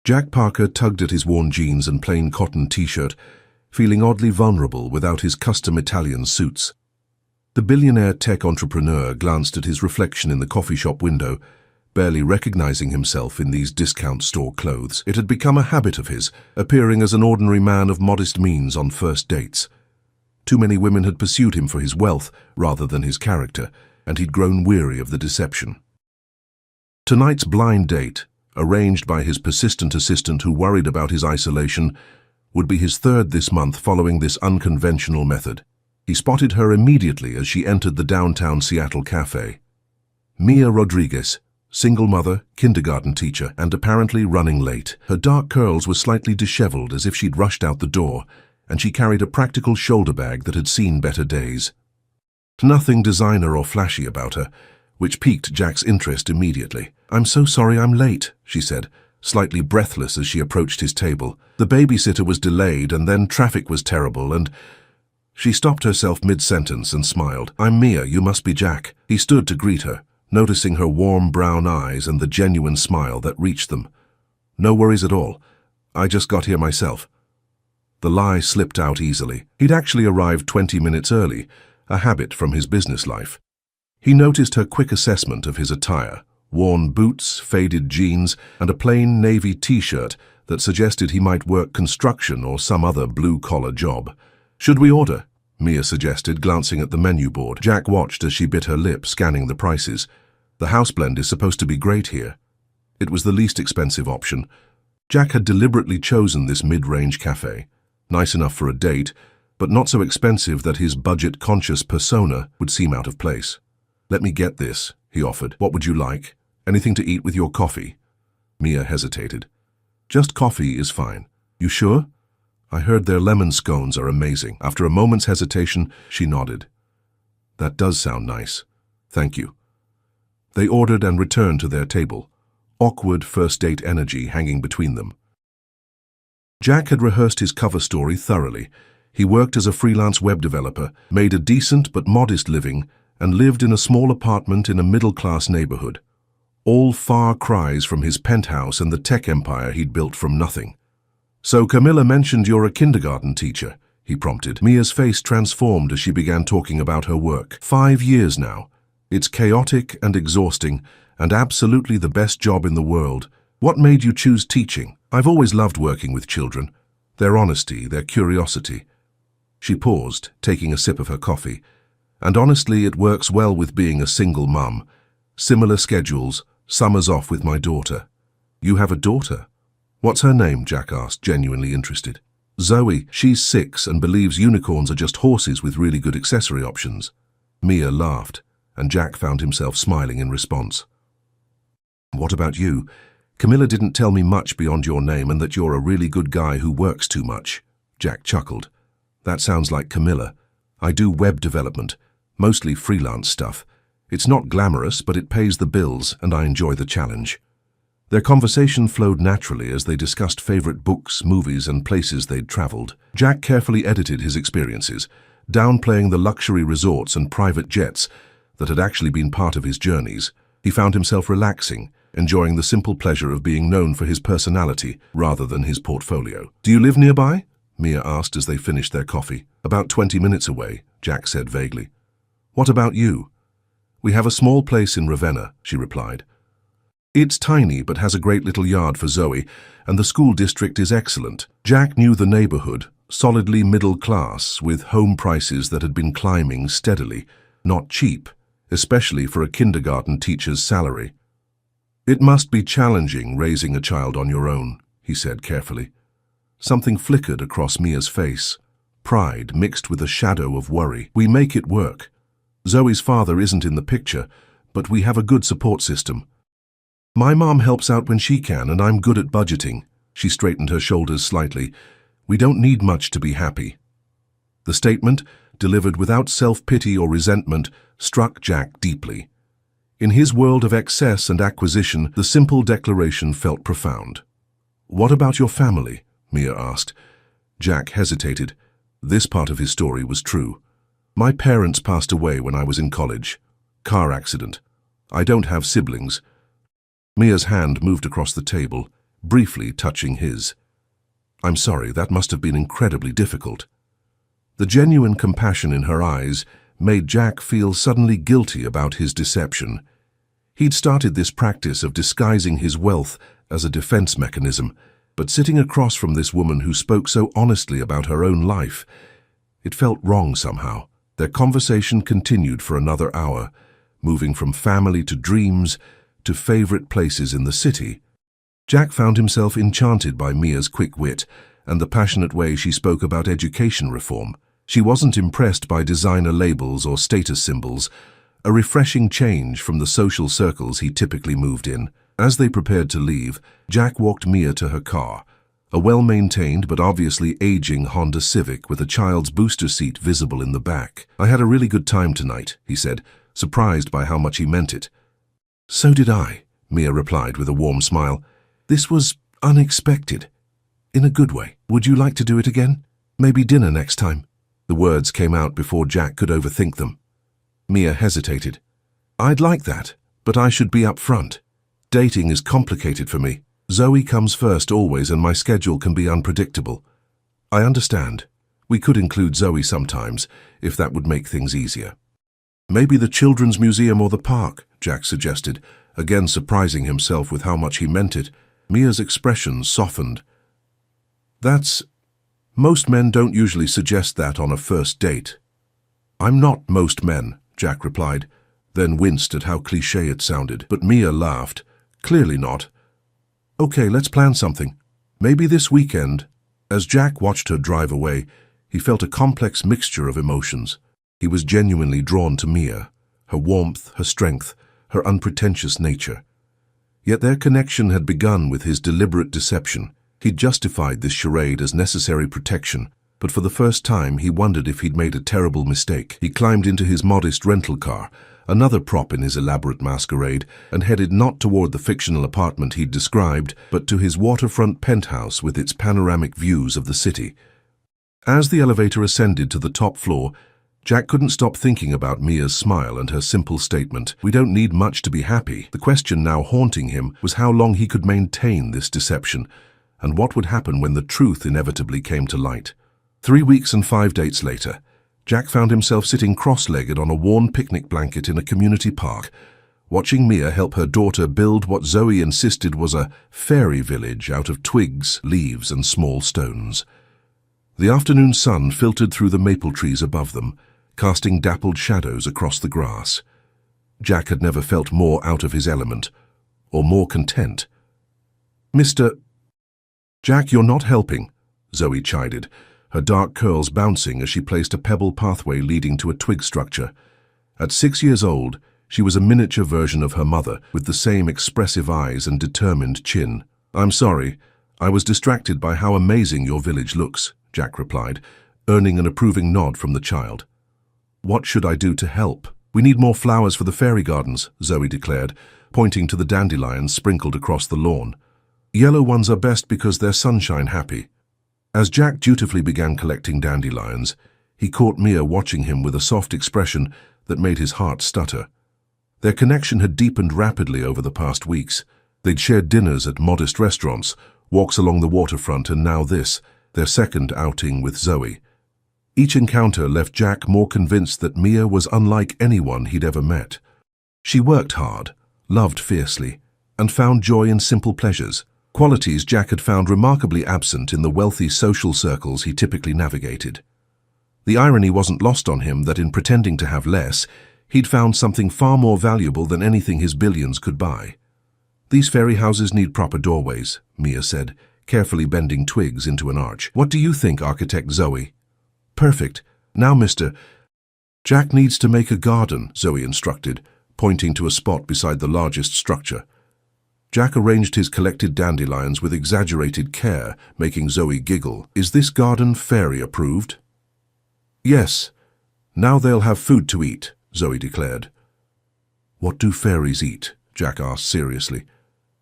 Jack Parker tugged at his worn jeans and plain cotton t-shirt, feeling oddly vulnerable without his custom Italian suits. The billionaire tech entrepreneur glanced at his reflection in the coffee shop window, barely recognizing himself in these discount store clothes. It had become a habit of his, appearing as an ordinary man of modest means on first dates. Too many women had pursued him for his wealth rather than his character, and he'd grown weary of the deception. Tonight's blind date, arranged by his persistent assistant who worried about his isolation, would be his third this month following this unconventional method. He spotted her immediately as she entered the downtown Seattle cafe. Mia Rodriguez, single mother, kindergarten teacher, and apparently running late. Her dark curls were slightly disheveled as if she'd rushed out the door, and she carried a practical shoulder bag that had seen better days. Nothing designer or flashy about her, which piqued Jack's interest immediately. "I'm so sorry I'm late," she said, slightly breathless as she approached his table. "The babysitter was delayed, and then traffic was terrible, and—" She stopped herself mid-sentence and smiled. "I'm Mia, you must be Jack." He stood to greet her, noticing her warm brown eyes and the genuine smile that reached them. "No worries at all. I just got here myself." The lie slipped out easily. He'd actually arrived 20 minutes early, a habit from his business life. He noticed her quick assessment of his attire, worn boots, faded jeans, and a plain navy t-shirt that suggested he might work construction or some other blue-collar job. "Should we order?" Mia suggested, glancing at the menu board. Jack watched as she bit her lip, scanning the prices. The house blend is supposed to be great here. It was the least expensive option. Jack had deliberately chosen this mid-range cafe. Nice enough for a date, but not so expensive that his budget-conscious persona would seem out of place. "Let me get this," he offered. "What would you like? Anything to eat with your coffee?" Mia hesitated. "Just coffee is fine." "You sure?" "I heard their lemon scones are amazing." After a moment's hesitation, she nodded. "That does sound nice. Thank you." They ordered and returned to their table, awkward first-date energy hanging between them. Jack had rehearsed his cover story thoroughly. He worked as a freelance web developer, made a decent but modest living, and lived in a small apartment in a middle-class neighborhood. All far cries from his penthouse and the tech empire he'd built from nothing. "So Camilla mentioned you're a kindergarten teacher," he prompted. Mia's face transformed as she began talking about her work. 5 years now. It's chaotic and exhausting, and absolutely the best job in the world. What made you choose teaching? I've always loved working with children. Their honesty, their curiosity. She paused, taking a sip of her coffee. And honestly, it works well with being a single mum. Similar schedules, summers off with my daughter. You have a daughter? What's her name? Jack asked, genuinely interested. Zoe. She's 6 and believes unicorns are just horses with really good accessory options. Mia laughed, and Jack found himself smiling in response. What about you? Camilla didn't tell me much beyond your name and that you're a really good guy who works too much. Jack chuckled. That sounds like Camilla. I do web development, mostly freelance stuff. It's not glamorous, but it pays the bills, and I enjoy the challenge. Their conversation flowed naturally as they discussed favorite books, movies, and places they'd traveled. Jack carefully edited his experiences, downplaying the luxury resorts and private jets that had actually been part of his journeys. He found himself relaxing, enjoying the simple pleasure of being known for his personality rather than his portfolio. Do you live nearby? Mia asked as they finished their coffee. About 20 minutes away, Jack said vaguely. What about you? We have a small place in Ravenna, she replied. It's tiny but has a great little yard for Zoe, and the school district is excellent. Jack knew the neighborhood, solidly middle class, with home prices that had been climbing steadily, not cheap, especially for a kindergarten teacher's salary. It must be challenging raising a child on your own, he said carefully. Something flickered across Mia's face, pride mixed with a shadow of worry. We make it work. Zoe's father isn't in the picture, but we have a good support system. My mom helps out when she can, and I'm good at budgeting. She straightened her shoulders slightly. We don't need much to be happy. The statement, delivered without self-pity or resentment, struck Jack deeply. In his world of excess and acquisition, the simple declaration felt profound. What about your family? Mia asked. Jack hesitated. This part of his story was true. My parents passed away when I was in college. Car accident. I don't have siblings. Mia's hand moved across the table, briefly touching his. "I'm sorry, that must have been incredibly difficult." The genuine compassion in her eyes made Jack feel suddenly guilty about his deception. He'd started this practice of disguising his wealth as a defense mechanism, but sitting across from this woman who spoke so honestly about her own life, it felt wrong somehow. Their conversation continued for another hour, moving from family to dreams to favorite places in the city. Jack found himself enchanted by Mia's quick wit and the passionate way she spoke about education reform. She wasn't impressed by designer labels or status symbols, a refreshing change from the social circles he typically moved in. As they prepared to leave, Jack walked Mia to her car, a well-maintained but obviously aging Honda Civic with a child's booster seat visible in the back. "I had a really good time tonight," he said, surprised by how much he meant it. "So did I," Mia replied with a warm smile. "This was unexpected. In a good way. Would you like to do it again? Maybe dinner next time?" The words came out before Jack could overthink them. Mia hesitated. "I'd like that, but I should be up front. Dating is complicated for me. Zoe comes first always, and my schedule can be unpredictable." "I understand. We could include Zoe sometimes, if that would make things easier." "Maybe the Children's Museum or the park," Jack suggested, again surprising himself with how much he meant it. Mia's expression softened. Most men don't usually suggest that on a first date." "I'm not most men," Jack replied, then winced at how cliché it sounded. But Mia laughed. "Clearly not. Okay, let's plan something. Maybe this weekend." As Jack watched her drive away, he felt a complex mixture of emotions. He was genuinely drawn to Mia, her warmth, her strength, her unpretentious nature. Yet their connection had begun with his deliberate deception. He'd justified this charade as necessary protection, but for the first time he wondered if he'd made a terrible mistake. He climbed into his modest rental car, another prop in his elaborate masquerade, and headed not toward the fictional apartment he'd described, but to his waterfront penthouse with its panoramic views of the city. As the elevator ascended to the top floor, Jack couldn't stop thinking about Mia's smile and her simple statement, "We don't need much to be happy." The question now haunting him was how long he could maintain this deception, and what would happen when the truth inevitably came to light. 3 weeks and 5 dates later, Jack found himself sitting cross-legged on a worn picnic blanket in a community park, watching Mia help her daughter build what Zoe insisted was a fairy village out of twigs, leaves, and small stones. The afternoon sun filtered through the maple trees above them, casting dappled shadows across the grass. Jack had never felt more out of his element, or more content. "Mr. Jack, you're not helping," Zoe chided, her dark curls bouncing as she placed a pebble pathway leading to a twig structure. At 6 years old, she was a miniature version of her mother, with the same expressive eyes and determined chin. "I'm sorry, I was distracted by how amazing your village looks," Jack replied, earning an approving nod from the child. "What should I do to help?" "We need more flowers for the fairy gardens," Zoe declared, pointing to the dandelions sprinkled across the lawn. "Yellow ones are best because they're sunshine happy." As Jack dutifully began collecting dandelions, he caught Mia watching him with a soft expression that made his heart stutter. Their connection had deepened rapidly over the past weeks. They'd shared dinners at modest restaurants, walks along the waterfront, and now this, their second outing with Zoe. Each encounter left Jack more convinced that Mia was unlike anyone he'd ever met. She worked hard, loved fiercely, and found joy in simple pleasures, qualities Jack had found remarkably absent in the wealthy social circles he typically navigated. The irony wasn't lost on him that in pretending to have less, he'd found something far more valuable than anything his billions could buy. "These fairy houses need proper doorways," Mia said, carefully bending twigs into an arch. "What do you think, Architect Zoe?" "Perfect. Now, Mr. Jack needs to make a garden," Zoe instructed, pointing to a spot beside the largest structure. Jack arranged his collected dandelions with exaggerated care, making Zoe giggle. "Is this garden fairy-approved?" "Yes. Now they'll have food to eat," Zoe declared. "What do fairies eat?" Jack asked seriously.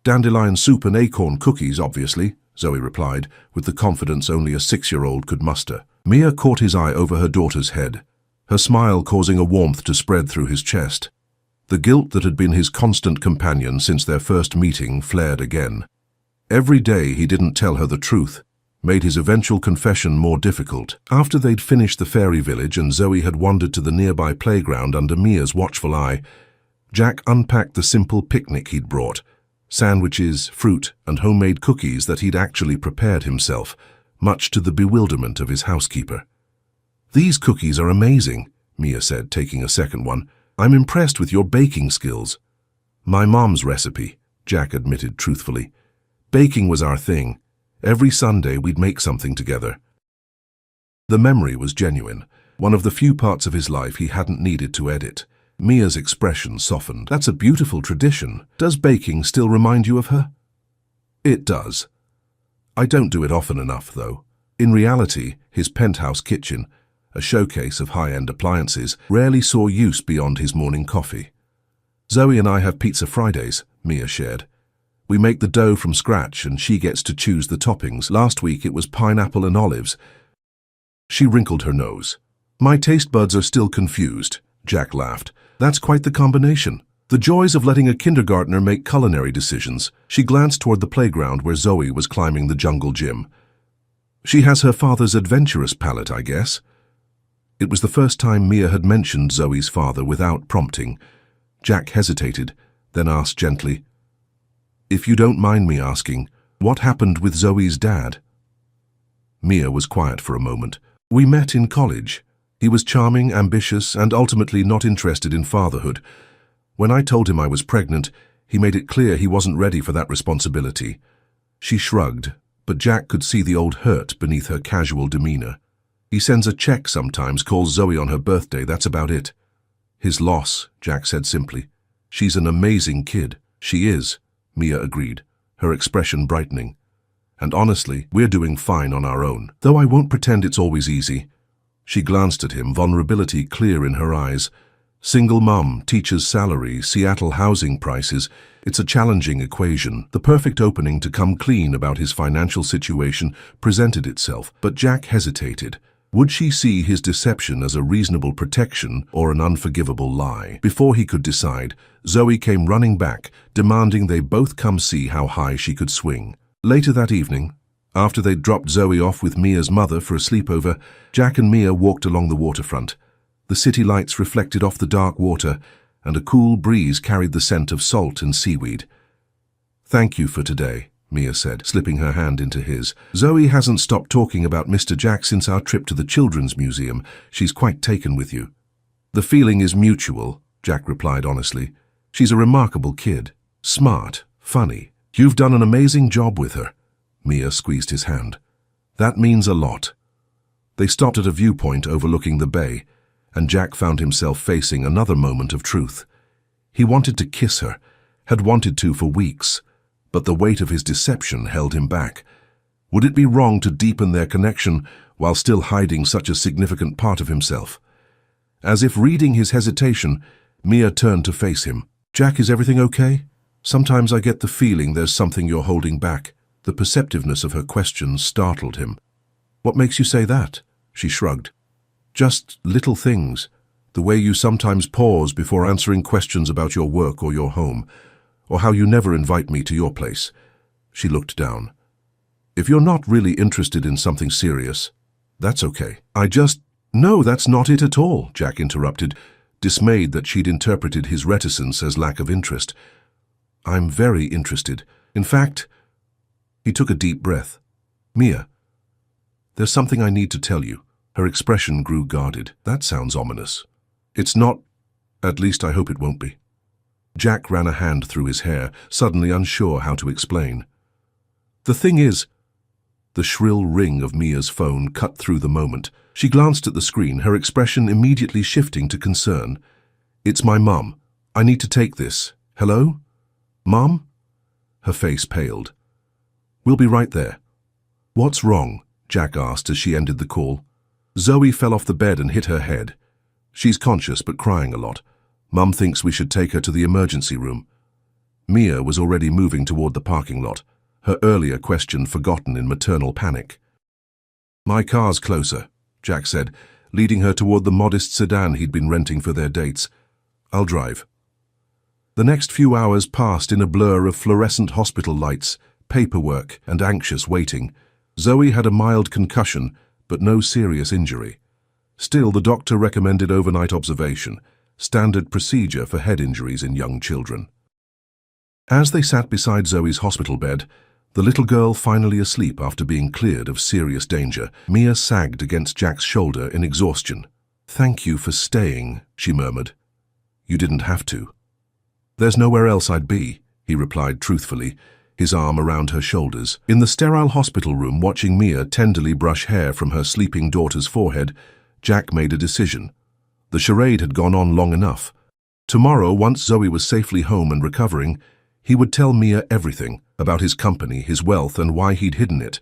"Dandelion soup and acorn cookies, obviously," Zoe replied, with the confidence only a 6-year-old could muster. Mia caught his eye over her daughter's head, her smile causing a warmth to spread through his chest. The guilt that had been his constant companion since their first meeting flared again. Every day he didn't tell her the truth, made his eventual confession more difficult. After they'd finished the fairy village and Zoe had wandered to the nearby playground under Mia's watchful eye, Jack unpacked the simple picnic he'd brought, sandwiches, fruit, and homemade cookies that he'd actually prepared himself, much to the bewilderment of his housekeeper. "These cookies are amazing," Mia said, taking a second one. "I'm impressed with your baking skills." "My mom's recipe," Jack admitted truthfully. "Baking was our thing. Every Sunday we'd make something together." The memory was genuine, one of the few parts of his life he hadn't needed to edit. Mia's expression softened. "That's a beautiful tradition. Does baking still remind you of her?" "It does. I don't do it often enough, though." In reality, his penthouse kitchen, a showcase of high-end appliances, rarely saw use beyond his morning coffee. "Zoe and I have pizza Fridays," Mia shared. "We make the dough from scratch and she gets to choose the toppings. Last week it was pineapple and olives." She wrinkled her nose. "My taste buds are still confused," Jack laughed. "That's quite the combination. The joys of letting a kindergartner make culinary decisions." She glanced toward the playground where Zoe was climbing the jungle gym. "She has her father's adventurous palate, I guess." It was the first time Mia had mentioned Zoe's father without prompting. Jack hesitated, then asked gently, "If you don't mind me asking, what happened with Zoe's dad?" Mia was quiet for a moment. "We met in college. He was charming, ambitious, and ultimately not interested in fatherhood. When I told him I was pregnant, he made it clear he wasn't ready for that responsibility." She shrugged, but Jack could see the old hurt beneath her casual demeanor. "He sends a check sometimes, calls Zoe on her birthday, that's about it." "His loss," Jack said simply. "She's an amazing kid." "She is," Mia agreed, her expression brightening. "And honestly, we're doing fine on our own, though I won't pretend it's always easy." She glanced at him, vulnerability clear in her eyes. "Single mom, teacher's salary, Seattle housing prices. It's a challenging equation." The perfect opening to come clean about his financial situation presented itself, but Jack hesitated. Would she see his deception as a reasonable protection or an unforgivable lie? Before he could decide, Zoe came running back, demanding they both come see how high she could swing. Later that evening, after they'd dropped Zoe off with Mia's mother for a sleepover, Jack and Mia walked along the waterfront. The city lights reflected off the dark water, and a cool breeze carried the scent of salt and seaweed. "Thank you for today," Mia said, slipping her hand into his. "Zoe hasn't stopped talking about Mr. Jack since our trip to the Children's Museum. She's quite taken with you." "The feeling is mutual," Jack replied honestly. "She's a remarkable kid. Smart, funny. You've done an amazing job with her." Mia squeezed his hand. "That means a lot." They stopped at a viewpoint overlooking the bay, and Jack found himself facing another moment of truth. He wanted to kiss her, had wanted to for weeks, but the weight of his deception held him back. Would it be wrong to deepen their connection while still hiding such a significant part of himself? As if reading his hesitation, Mia turned to face him. "Jack, is everything okay? Sometimes I get the feeling there's something you're holding back." The perceptiveness of her question startled him. "What makes you say that?" She shrugged. "Just little things. The way you sometimes pause before answering questions about your work or your home, or how you never invite me to your place." She looked down. "If you're not really interested in something serious, that's okay. No, that's not it at all," Jack interrupted, dismayed that she'd interpreted his reticence as lack of interest. "I'm very interested. In fact..." He took a deep breath. "Mia, there's something I need to tell you." Her expression grew guarded. "That sounds ominous." "It's not. At least I hope it won't be." Jack ran a hand through his hair, suddenly unsure how to explain. "The thing is..." The shrill ring of Mia's phone cut through the moment. She glanced at the screen, her expression immediately shifting to concern. "It's my mum. I need to take this. Hello? Mum?" Her face paled. "We'll be right there." "What's wrong?" Jack asked as she ended the call. "Zoe fell off the bed and hit her head. She's conscious but crying a lot. Mum thinks we should take her to the emergency room." Mia was already moving toward the parking lot, her earlier question forgotten in maternal panic. "My car's closer," Jack said, leading her toward the modest sedan he'd been renting for their dates. "I'll drive." The next few hours passed in a blur of fluorescent hospital lights, paperwork, and anxious waiting. Zoe had a mild concussion, but no serious injury. Still, the doctor recommended overnight observation, standard procedure for head injuries in young children. As they sat beside Zoe's hospital bed, the little girl finally asleep after being cleared of serious danger, Mia sagged against Jack's shoulder in exhaustion. "Thank you for staying," she murmured. "You didn't have to." "There's nowhere else I'd be," he replied truthfully, his arm around her shoulders. In the sterile hospital room, watching Mia tenderly brush hair from her sleeping daughter's forehead, Jack made a decision. The charade had gone on long enough. Tomorrow, once Zoe was safely home and recovering, he would tell Mia everything about his company, his wealth, and why he'd hidden it.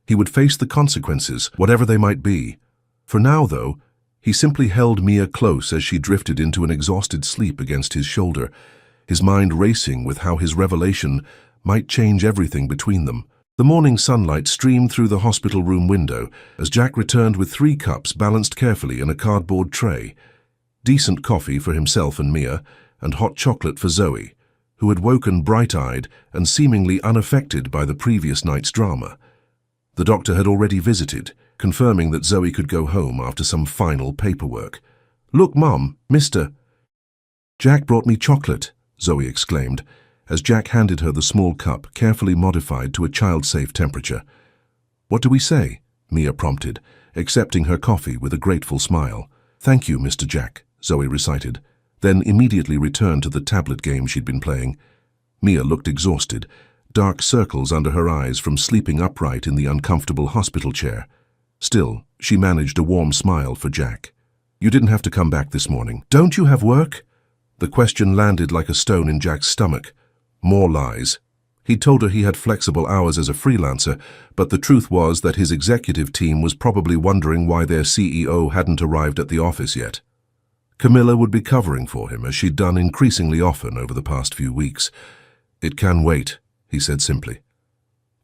He would face the consequences, whatever they might be. For now, though, he simply held Mia close as she drifted into an exhausted sleep against his shoulder, his mind racing with how his revelation might change everything between them. The morning sunlight streamed through the hospital room window as Jack returned with 3 cups balanced carefully in a cardboard tray. Decent coffee for himself and Mia, and hot chocolate for Zoe, who had woken bright-eyed and seemingly unaffected by the previous night's drama. The doctor had already visited, confirming that Zoe could go home after some final paperwork. "Look, Mum, Mr. Jack brought me chocolate," Zoe exclaimed, as Jack handed her the small cup, carefully modified to a child-safe temperature. "What do we say?" Mia prompted, accepting her coffee with a grateful smile. "Thank you, Mr. Jack," Zoe recited, then immediately returned to the tablet game she'd been playing. Mia looked exhausted, dark circles under her eyes from sleeping upright in the uncomfortable hospital chair. Still, she managed a warm smile for Jack. "You didn't have to come back this morning. Don't you have work?" The question landed like a stone in Jack's stomach. More lies. He'd told her he had flexible hours as a freelancer, but the truth was that his executive team was probably wondering why their CEO hadn't arrived at the office yet. Camilla would be covering for him, as she'd done increasingly often over the past few weeks. "It can wait," he said simply.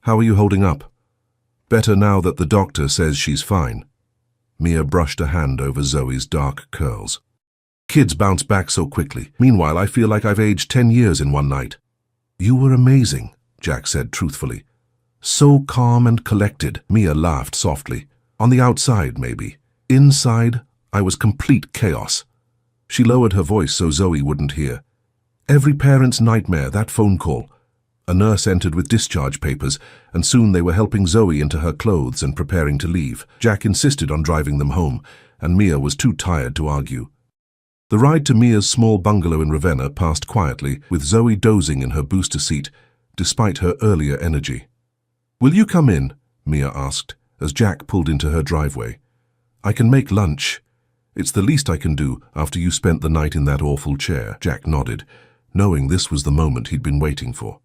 "How are you holding up?" "Better now that the doctor says she's fine." Mia brushed a hand over Zoe's dark curls. "Kids bounce back so quickly. Meanwhile, I feel like I've aged 10 years in one night." "You were amazing," Jack said truthfully. "So calm and collected." Mia laughed softly. "On the outside, maybe. Inside, I was complete chaos." She lowered her voice so Zoe wouldn't hear. "Every parent's nightmare, that phone call." A nurse entered with discharge papers, and soon they were helping Zoe into her clothes and preparing to leave. Jack insisted on driving them home, and Mia was too tired to argue. The ride to Mia's small bungalow in Ravenna passed quietly, with Zoe dozing in her booster seat, despite her earlier energy. "Will you come in?" Mia asked, as Jack pulled into her driveway. "I can make lunch. It's the least I can do after you spent the night in that awful chair." Jack nodded, knowing this was the moment he'd been waiting for.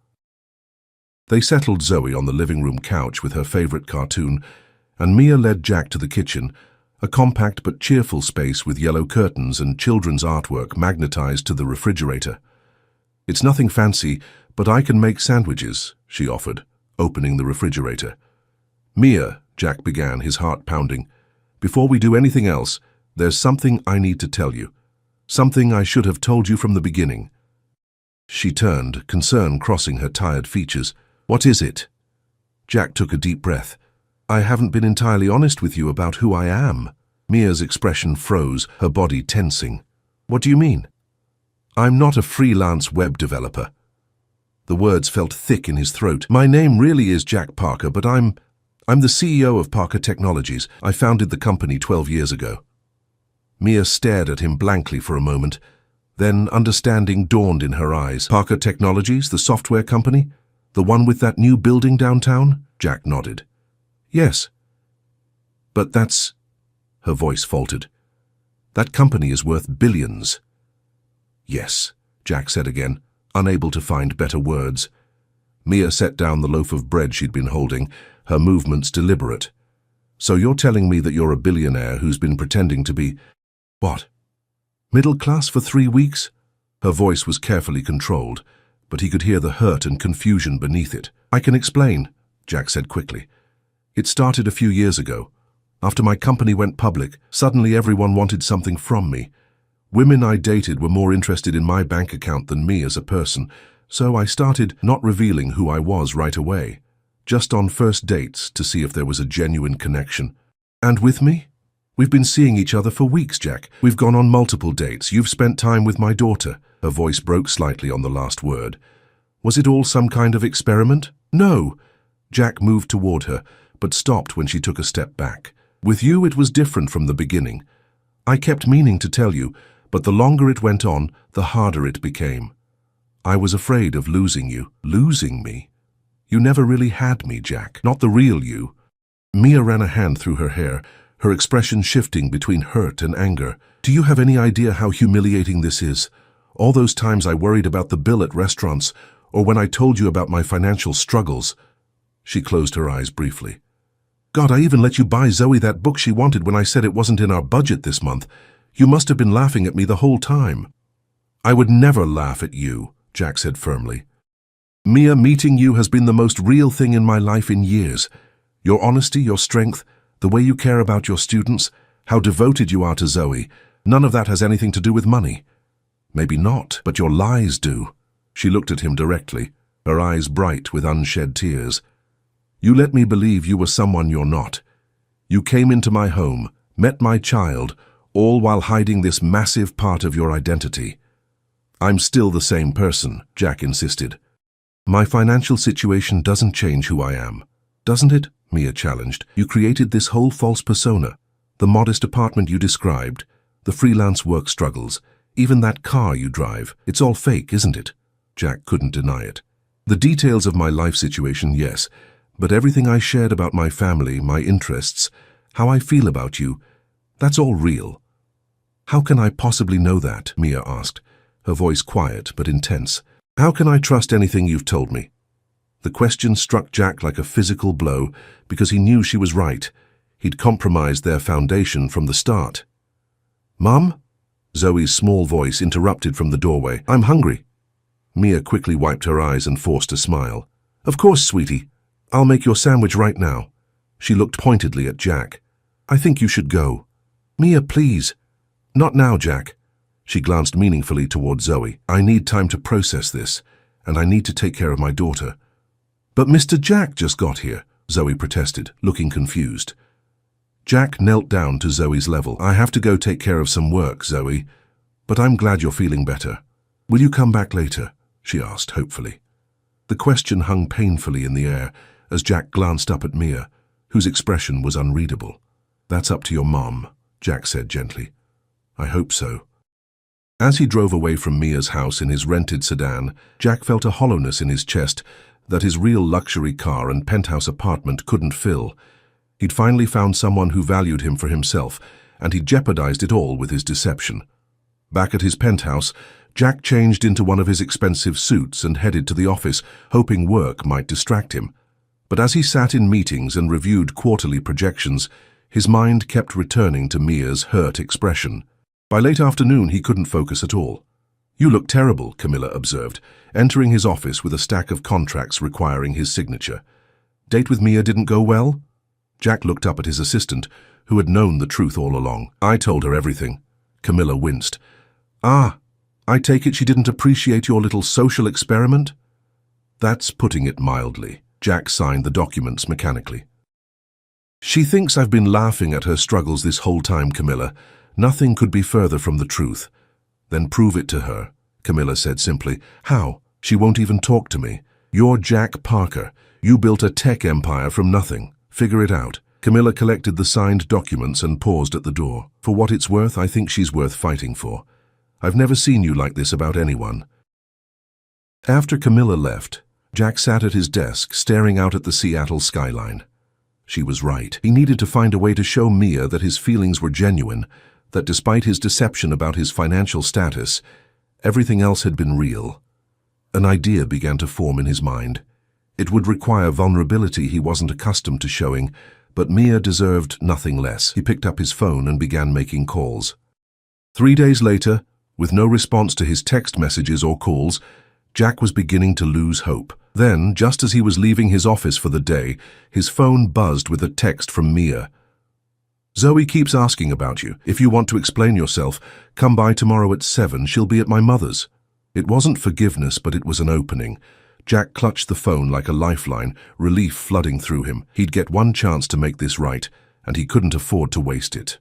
They settled Zoe on the living room couch with her favorite cartoon, and Mia led Jack to the kitchen, a compact but cheerful space with yellow curtains and children's artwork magnetized to the refrigerator. "It's nothing fancy, but I can make sandwiches," she offered, opening the refrigerator. "Mia," Jack began, his heart pounding, "before we do anything else, there's something I need to tell you. Something I should have told you from the beginning." She turned, concern crossing her tired features. "What is it?" Jack took a deep breath. "I haven't been entirely honest with you about who I am." Mia's expression froze, her body tensing. "What do you mean?" "I'm not a freelance web developer." The words felt thick in his throat. "My name really is Jack Parker, but I'm the CEO of Parker Technologies. I founded the company 12 years ago." Mia stared at him blankly for a moment. Then understanding dawned in her eyes. "Parker Technologies, the software company? The one with that new building downtown?" Jack nodded. "Yes." "But that's—" her voice faltered. "That company is worth billions." "Yes," Jack said again, unable to find better words. Mia set down the loaf of bread she'd been holding, her movements deliberate. "So you're telling me that you're a billionaire who's been pretending to be— what? Middle class for 3 weeks?" Her voice was carefully controlled, but he could hear the hurt and confusion beneath it. "I can explain," Jack said quickly. "It started a few years ago. After my company went public, suddenly everyone wanted something from me. Women I dated were more interested in my bank account than me as a person, so I started not revealing who I was right away. just on first dates to see if there was a genuine connection. And with me? We've been seeing each other for weeks, Jack. We've gone on multiple dates. You've spent time with my daughter. Her voice broke slightly on the last word. Was it all some kind of experiment? No. Jack moved toward her, but stopped when she took a step back. With you, it was different from the beginning. I kept meaning to tell you, but the longer it went on, the harder it became. I was afraid of losing you. Losing me? You never really had me, Jack. Not the real you. Mia ran a hand through her hair, her expression shifting between hurt and anger. Do you have any idea how humiliating this is? All those times I worried about the bill at restaurants, or when I told you about my financial struggles. She closed her eyes briefly. God, I even let you buy Zoe that book she wanted when I said it wasn't in our budget this month. You must have been laughing at me the whole time. I would never laugh at you, Jack said firmly. Mia, meeting you has been the most real thing in my life in years. Your honesty, your strength, the way you care about your students, how devoted you are to Zoe, none of that has anything to do with money. Maybe not, but your lies do. She looked at him directly, her eyes bright with unshed tears. You let me believe you were someone you're not. You came into my home, met my child, all while hiding this massive part of your identity. I'm still the same person, Jack insisted. My financial situation doesn't change who I am. Doesn't it? Mia challenged. You created this whole false persona. The modest apartment you described, the freelance work struggles, even that car you drive. It's all fake, isn't it? Jack couldn't deny it. The details of my life situation, yes, but everything I shared about my family, my interests, how I feel about you, that's all real. How can I possibly know that? Mia asked, her voice quiet but intense. How can I trust anything you've told me? The question struck Jack like a physical blow because he knew she was right. He'd compromised their foundation from the start. Mum? Zoe's small voice interrupted from the doorway. I'm hungry. Mia quickly wiped her eyes and forced a smile. Of course, sweetie. I'll make your sandwich right now. She looked pointedly at Jack. I think you should go. Mia, please. Not now, Jack. She glanced meaningfully toward Zoe. I need time to process this, and I need to take care of my daughter. But Mr. Jack just got here, Zoe protested, looking confused. Jack knelt down to Zoe's level. I have to go take care of some work, Zoe, but I'm glad you're feeling better. Will you come back later? She asked hopefully. The question hung painfully in the air as Jack glanced up at Mia, whose expression was unreadable. That's up to your mom, Jack said gently. I hope so. As he drove away from Mia's house in his rented sedan, Jack felt a hollowness in his chest that his real luxury car and penthouse apartment couldn't fill. He'd finally found someone who valued him for himself, and he'd jeopardized it all with his deception. Back at his penthouse, Jack changed into one of his expensive suits and headed to the office, hoping work might distract him. But as he sat in meetings and reviewed quarterly projections, his mind kept returning to Mia's hurt expression. By late afternoon, he couldn't focus at all. You look terrible, Camilla observed, entering his office with a stack of contracts requiring his signature. Date with Mia didn't go well? Jack looked up at his assistant, who had known the truth all along. I told her everything. Camilla winced. Ah, I take it she didn't appreciate your little social experiment? That's putting it mildly. Jack signed the documents mechanically. She thinks I've been laughing at her struggles this whole time, Camilla. Nothing could be further from the truth. Then prove it to her, Camilla said simply. How? She won't even talk to me. You're Jack Parker. You built a tech empire from nothing. Figure it out. Camilla collected the signed documents and paused at the door. For what it's worth, I think she's worth fighting for. I've never seen you like this about anyone. After Camilla left, Jack sat at his desk, staring out at the Seattle skyline. She was right. He needed to find a way to show Mia that his feelings were genuine, that despite his deception about his financial status, everything else had been real. An idea began to form in his mind. It would require vulnerability he wasn't accustomed to showing, but Mia deserved nothing less. He picked up his phone and began making calls. 3 days later, with no response to his text messages or calls, Jack was beginning to lose hope. Then, just as he was leaving his office for the day, his phone buzzed with a text from Mia. Zoe keeps asking about you. If you want to explain yourself, come by tomorrow at 7. She'll be at my mother's. It wasn't forgiveness, but it was an opening. Jack clutched the phone like a lifeline, relief flooding through him. He'd get one chance to make this right, and he couldn't afford to waste it.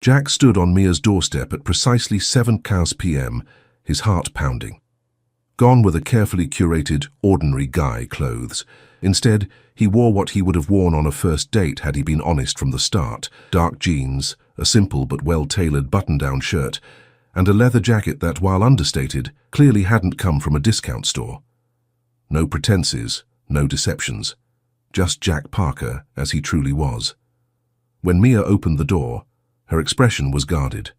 Jack stood on Mia's doorstep at precisely 7 p.m., his heart pounding. Gone were the carefully curated, ordinary guy clothes. Instead, he wore what he would have worn on a first date had he been honest from the start: dark jeans, a simple but well-tailored button-down shirt, and a leather jacket that, while understated, clearly hadn't come from a discount store. No pretenses, no deceptions. Just Jack Parker as he truly was. When Mia opened the door, her expression was guarded.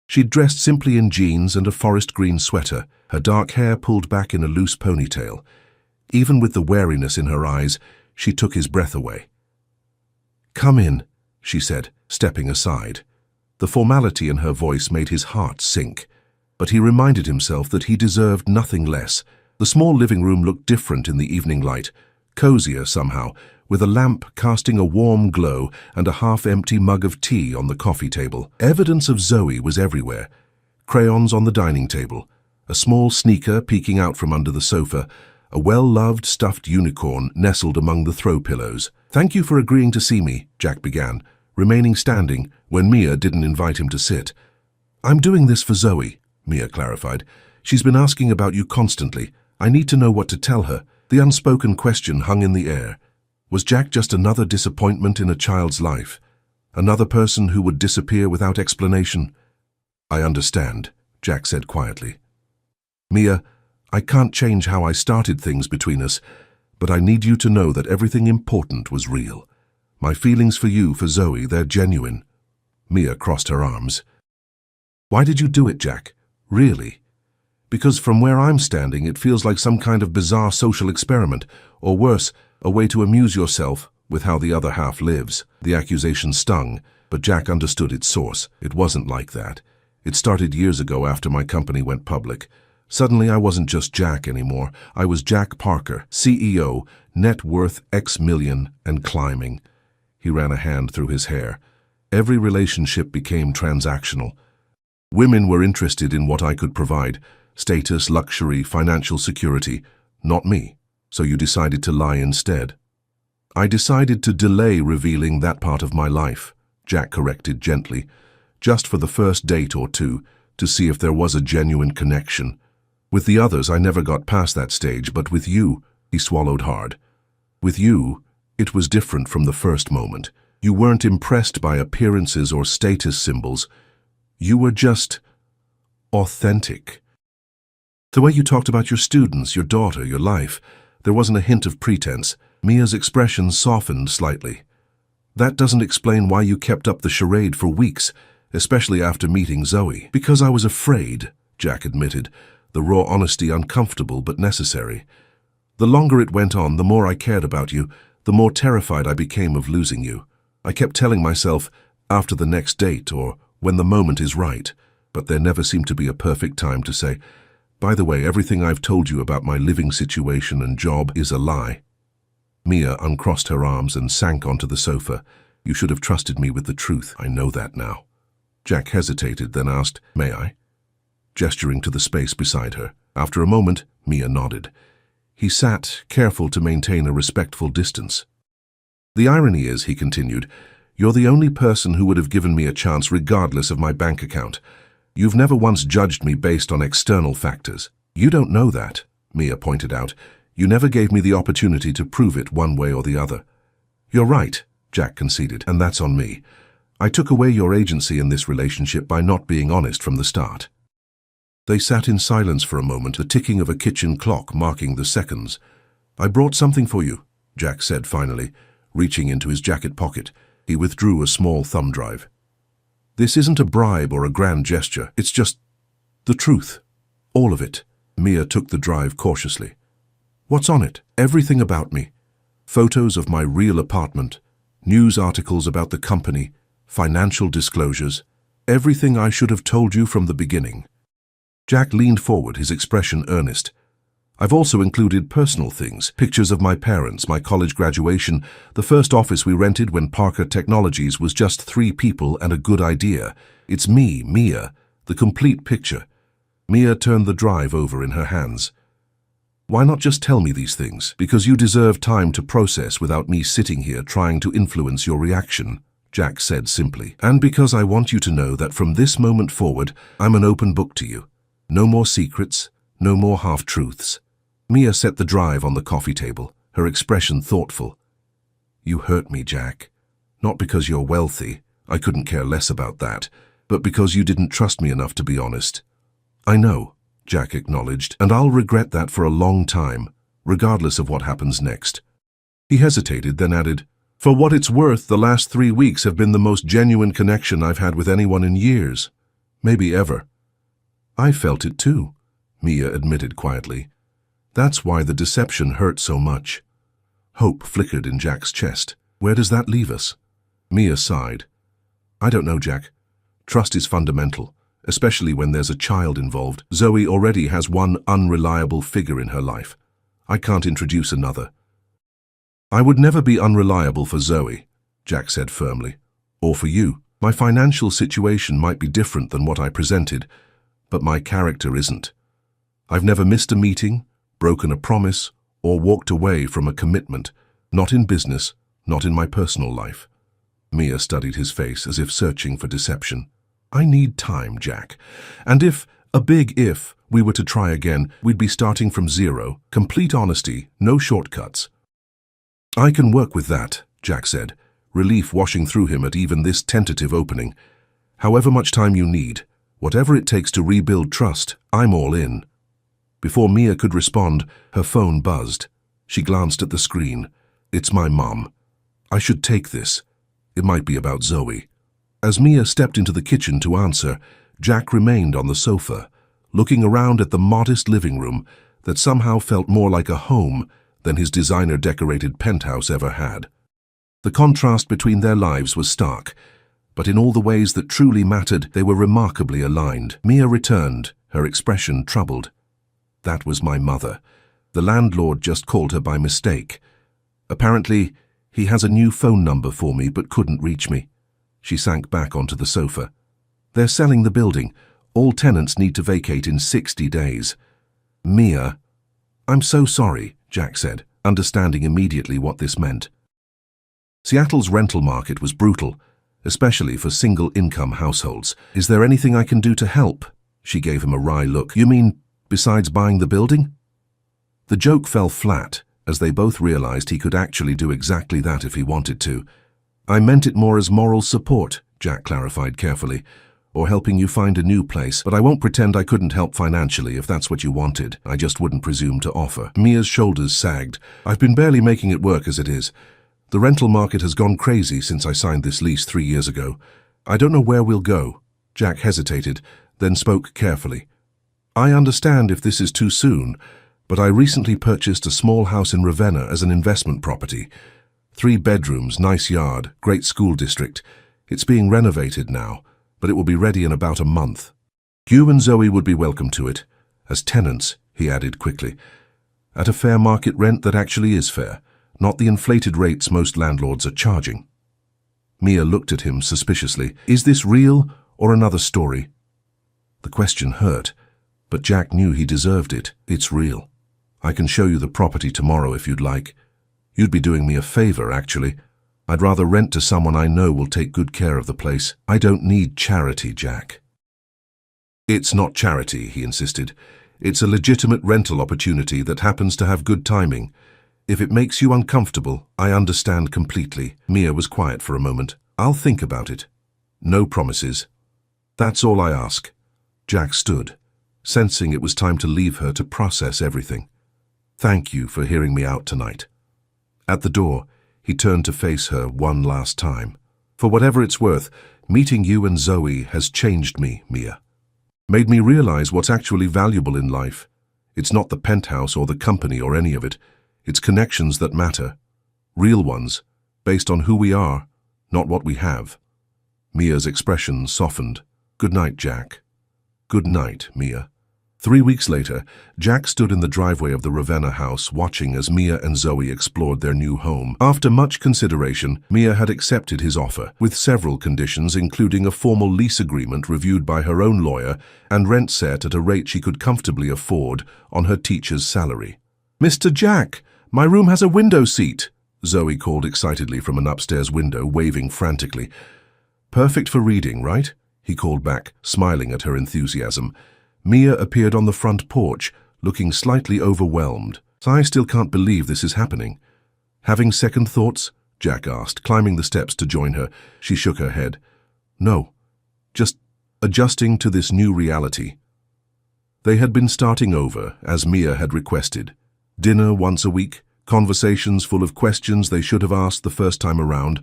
She'd dressed simply in jeans and a forest green sweater, her dark hair pulled back in a loose ponytail. Even with the wariness in her eyes, she took his breath away. "Come in," she said, stepping aside. The formality in her voice made his heart sink, but he reminded himself that he deserved nothing less. The small living room looked different in the evening light, cozier somehow, with a lamp casting a warm glow and a half-empty mug of tea on the coffee table. Evidence of Zoe was everywhere. Crayons on the dining table, a small sneaker peeking out from under the sofa, a well-loved stuffed unicorn nestled among the throw pillows. "Thank you for agreeing to see me," Jack began, remaining standing when Mia didn't invite him to sit. "I'm doing this for Zoe," Mia clarified. "She's been asking about you constantly. I need to know what to tell her." The unspoken question hung in the air. Was Jack just another disappointment in a child's life? Another person who would disappear without explanation? "I understand," Jack said quietly. "Mia, I can't change how I started things between us, but I need you to know that everything important was real. My feelings for you, for Zoe, they're genuine." Mia crossed her arms. "Why did you do it, Jack? Really? Because from where I'm standing, it feels like some kind of bizarre social experiment, or worse, a way to amuse yourself with how the other half lives." The accusation stung, but Jack understood its source. It wasn't like that. It started years ago after my company went public. Suddenly I wasn't just Jack anymore. I was Jack Parker, CEO, net worth X million and climbing. He ran a hand through his hair. Every relationship became transactional. Women were interested in what I could provide: status, luxury, financial security. Not me. So you decided to lie instead. "I decided to delay revealing that part of my life," Jack corrected gently, "just for the first date or two, to see if there was a genuine connection. With the others, I never got past that stage, but with you," he swallowed hard. "With you, it was different from the first moment. You weren't impressed by appearances or status symbols. You were just authentic. The way you talked about your students, your daughter, your life, there wasn't a hint of pretense." Mia's expression softened slightly. "That doesn't explain why you kept up the charade for weeks, especially after meeting Zoe." "Because I was afraid," Jack admitted, the raw honesty uncomfortable but necessary. "The longer it went on, the more I cared about you, the more terrified I became of losing you. I kept telling myself, after the next date or when the moment is right, but there never seemed to be a perfect time to say, 'By the way, everything I've told you about my living situation and job is a lie.'" Mia uncrossed her arms and sank onto the sofa. "You should have trusted me with the truth. I know that now." Jack hesitated, then asked, "May I?" gesturing to the space beside her. After a moment, Mia nodded. He sat, careful to maintain a respectful distance. "The irony is," he continued, "you're the only person who would have given me a chance regardless of my bank account. You've never once judged me based on external factors." "You don't know that," Mia pointed out. "You never gave me the opportunity to prove it one way or the other." "You're right," Jack conceded, "and that's on me. I took away your agency in this relationship by not being honest from the start." They sat in silence for a moment, the ticking of a kitchen clock marking the seconds. "I brought something for you," Jack said finally, reaching into his jacket pocket. He withdrew a small thumb drive. "This isn't a bribe or a grand gesture. It's just the truth. All of it." Mia took the drive cautiously. "What's on it?" "Everything about me. Photos of my real apartment, news articles about the company, financial disclosures. Everything I should have told you from the beginning." Jack leaned forward, his expression earnest. "I've also included personal things, pictures of my parents, my college graduation, the first office we rented when Parker Technologies was just 3 people and a good idea. It's me, Mia, the complete picture." Mia turned the drive over in her hands. Why not just tell me these things? Because you deserve time to process without me sitting here trying to influence your reaction, Jack said simply. And because I want you to know that from this moment forward, I'm an open book to you. No more secrets, no more half-truths. Mia set the drive on the coffee table, her expression thoughtful. You hurt me, Jack. Not because you're wealthy, I couldn't care less about that, but because you didn't trust me enough to be honest. I know, Jack acknowledged, and I'll regret that for a long time, regardless of what happens next. He hesitated, then added, For what it's worth, the last 3 weeks have been the most genuine connection I've had with anyone in years, maybe ever. I felt it too, Mia admitted quietly. That's why the deception hurt so much. Hope flickered in Jack's chest. Where does that leave us? Mia sighed. I don't know, Jack. Trust is fundamental, especially when there's a child involved. Zoe already has one unreliable figure in her life. I can't introduce another. I would never be unreliable for Zoe, Jack said firmly. Or for you. My financial situation might be different than what I presented, but my character isn't. I've never missed a meeting, broken a promise, or walked away from a commitment, not in business, not in my personal life. Mia studied his face as if searching for deception. I need time, Jack. And if, we were to try again, we'd be starting from zero, complete honesty, no shortcuts. I can work with that, Jack said, relief washing through him at even this tentative opening. However much time you need, whatever it takes to rebuild trust, I'm all in. Before Mia could respond, her phone buzzed. She glanced at the screen. It's my mom. I should take this. It might be about Zoe. As Mia stepped into the kitchen to answer, Jack remained on the sofa, looking around at the modest living room that somehow felt more like a home than his designer-decorated penthouse ever had. The contrast between their lives was stark, but in all the ways that truly mattered, they were remarkably aligned. Mia returned, her expression troubled. That was my mother. The landlord just called her by mistake. Apparently, he has a new phone number for me but couldn't reach me. She sank back onto the sofa. They're selling the building. All tenants need to vacate in 60 days. Mia. I'm so sorry, Jack said, understanding immediately what this meant. Seattle's rental market was brutal, especially for single-income households. Is there anything I can do to help? She gave him a wry look. You mean, besides buying the building? The joke fell flat, as they both realized he could actually do exactly that if he wanted to. I meant it more as moral support, Jack clarified carefully, or helping you find a new place, but I won't pretend I couldn't help financially if that's what you wanted. I just wouldn't presume to offer. Mia's shoulders sagged. I've been barely making it work as it is. The rental market has gone crazy since I signed this lease 3 years ago. I don't know where we'll go. Jack hesitated, then spoke carefully. I understand if this is too soon, but I recently purchased a small house in Ravenna as an investment property. 3 bedrooms, nice yard, great school district. It's being renovated now, but it will be ready in about a month. You and Zoe would be welcome to it, as tenants, he added quickly, at a fair market rent that actually is fair, not the inflated rates most landlords are charging. Mia looked at him suspiciously. Is this real or another story? The question hurt, but Jack knew he deserved it. It's real. I can show you the property tomorrow if you'd like. You'd be doing me a favor, actually. I'd rather rent to someone I know will take good care of the place. I don't need charity, Jack. It's not charity, he insisted. It's a legitimate rental opportunity that happens to have good timing. If it makes you uncomfortable, I understand completely. Mia was quiet for a moment. I'll think about it. No promises. That's all I ask. Jack stood, sensing it was time to leave her to process everything. Thank you for hearing me out tonight. At the door, he turned to face her one last time. For whatever it's worth, meeting you and Zoe has changed me, Mia. Made me realize what's actually valuable in life. It's not the penthouse or the company or any of it. It's connections that matter. Real ones, based on who we are, not what we have. Mia's expression softened. Good night, Jack. Good night, Mia. 3 weeks later, Jack stood in the driveway of the Ravenna house watching as Mia and Zoe explored their new home. After much consideration, Mia had accepted his offer, with several conditions including a formal lease agreement reviewed by her own lawyer and rent set at a rate she could comfortably afford on her teacher's salary. "Mr. Jack, my room has a window seat," Zoe called excitedly from an upstairs window, waving frantically. "Perfect for reading, right?" he called back, smiling at her enthusiasm. Mia appeared on the front porch, looking slightly overwhelmed. "I still can't believe this is happening." "Having second thoughts?" Jack asked, climbing the steps to join her. She shook her head. "No, just adjusting to this new reality." They had been starting over, as Mia had requested. Dinner once a week, conversations full of questions they should have asked the first time around,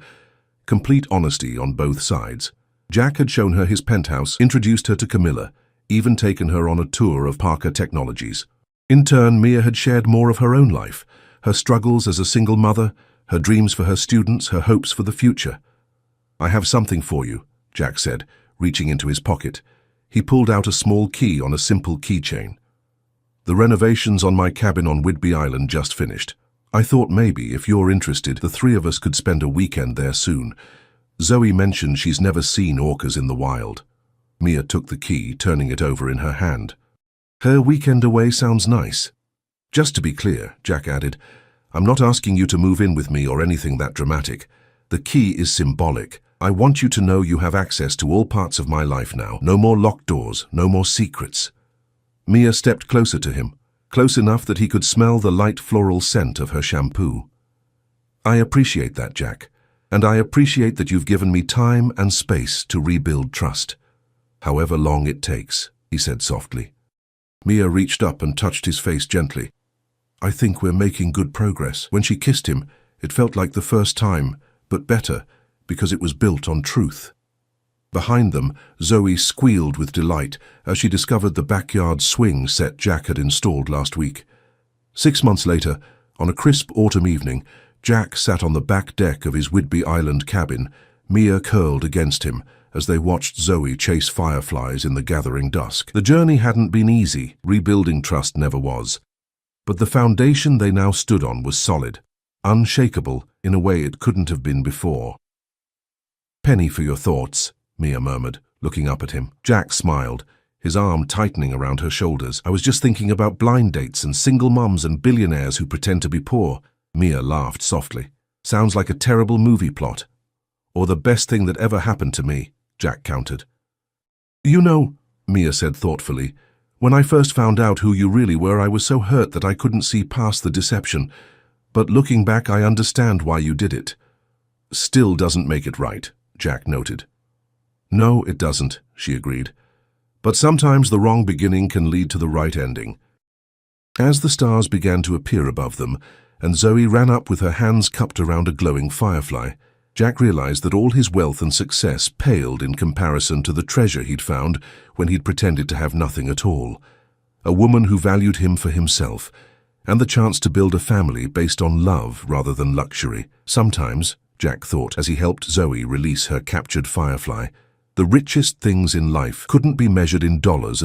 complete honesty on both sides. Jack had shown her his penthouse, introduced her to Camilla, even taken her on a tour of Parker Technologies. In turn, Mia had shared more of her own life, her struggles as a single mother, her dreams for her students, her hopes for the future. "I have something for you," Jack said, reaching into his pocket. He pulled out a small key on a simple keychain. "The renovations on my cabin on Whidbey Island just finished. I thought maybe, if you're interested, the three of us could spend a weekend there soon. Zoe mentioned she's never seen orcas in the wild." Mia took the key, turning it over in her hand. "Her weekend away sounds nice." "Just to be clear," Jack added, "I'm not asking you to move in with me or anything that dramatic. The key is symbolic. I want you to know you have access to all parts of my life now. No more locked doors, no more secrets." Mia stepped closer to him, close enough that he could smell the light floral scent of her shampoo. "I appreciate that, Jack, and I appreciate that you've given me time and space to rebuild trust. However long it takes," he said softly. Mia reached up and touched his face gently. "I think we're making good progress." When she kissed him, it felt like the first time, but better, because it was built on truth. Behind them, Zoe squealed with delight as she discovered the backyard swing set Jack had installed last week. 6 months later, on a crisp autumn evening, Jack sat on the back deck of his Whidbey Island cabin, Mia curled against him as they watched Zoe chase fireflies in the gathering dusk. The journey hadn't been easy, rebuilding trust never was. But the foundation they now stood on was solid, unshakable in a way it couldn't have been before. "Penny for your thoughts," Mia murmured, looking up at him. Jack smiled, his arm tightening around her shoulders. "I was just thinking about blind dates and single mums and billionaires who pretend to be poor." Mia laughed softly. "Sounds like a terrible movie plot." "Or the best thing that ever happened to me," Jack countered. "You know," Mia said thoughtfully, "when I first found out who you really were, I was so hurt that I couldn't see past the deception. But looking back, I understand why you did it." "Still doesn't make it right," Jack noted. "No, it doesn't," she agreed. "But sometimes the wrong beginning can lead to the right ending." As the stars began to appear above them, and Zoe ran up with her hands cupped around a glowing firefly, Jack realized that all his wealth and success paled in comparison to the treasure he'd found when he'd pretended to have nothing at all. A woman who valued him for himself, and the chance to build a family based on love rather than luxury. Sometimes, Jack thought as he helped Zoe release her captured firefly, the richest things in life couldn't be measured in dollars